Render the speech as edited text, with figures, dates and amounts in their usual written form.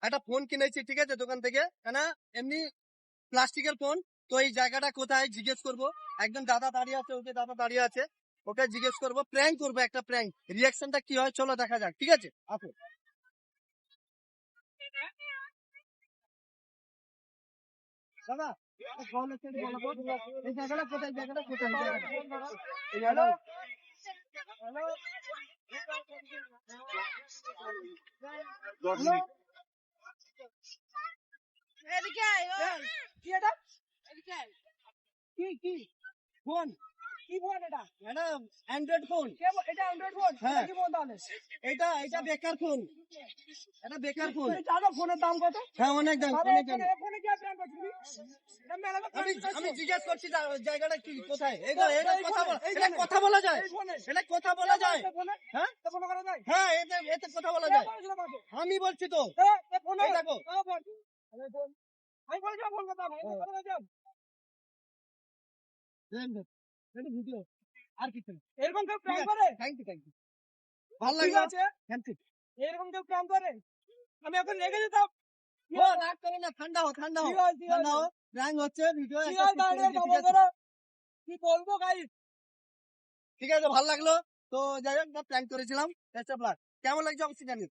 একটা ফোন কিনেছি, ঠিক আছে, দোকান থেকে, কেন এমনি প্লাস্টিকের ফোন। তো এই জায়গাটা কোথায় জিজ্ঞেস করবো, একজন দাদা দাঁড়িয়ে আছে, ওকে দাদা দাঁড়িয়ে আছে, ওকে জিজ্ঞেস করবো, প্র্যাঙ্ক করবো, একটা প্র্যাঙ্ক, রিয়াকশনটা কি হয় চলো দেখা যাক, ঠিক আছে, আসো। দাদা এই জায়গাটা কোথায়, এই জায়গাটা কোথায়, এই জায়গাটা এই জায়গাটা হ্যালো? এদিকে আয়, ওই। কি এটা? এদিকে আয়। কি ফোন? কি ফোন এটা? এটা অ্যান্ড্রয়েড ফোন। এটা অ্যান্ড্রয়েড ফোন? হ্যাঁ। এটা কি ফোন তাহলে? এটা বেকার ফোন, এটা বেকার ফোন। এই দাদা ফোনের দাম কত? হ্যাঁ, অনেক দাম, আরে অনেক দাম। ফোনে কি আপনি করছিস? এটা মেলা তো আমি জিজ্ঞেস করছি জায়গাটা কি কোথায়, এটা কথা বলা যায়, এই ফোনে এটা কথা বলা যায়, ফোনে হ্যাঁ এটা ফোন করা যায়? হ্যাঁ, এতে কথা বলা যায়। আমি বলছি তো, এ ফোনে এই দেখো। আরে ফোন আমি বলেছি ফোন কথা ভাই কথা বলা এটা ভিডিও, আর কিছু না। এরকম কেউ প্ল্যান করে? থ্যাংক ইউ, ভালো ঠিক লাগলো, আছে থ্যাংক ইউ। এরকম কেউ প্ল্যান করে? আমি এখন রেখে যেতাম। ও রাগ করো না, ঠান্ডা হও, ঠান্ডা হও, ঠিক আছে, ঠিক ঠান্ডা আছে। হও। প্র্যাঙ্ক হচ্ছে, ভিডিও ঠিক একটা আছে, shoot করে তাহলে দিই, ঠিক খবর আছে? করো। কি বলবো গাইস? ঠিক আছে, ভালো লাগলো। তো যাই হোক, প্র্যাঙ্ক করেছিলাম, বেস্ট অফ লাক। কেমন লাগছে অবশ্যই জানিও।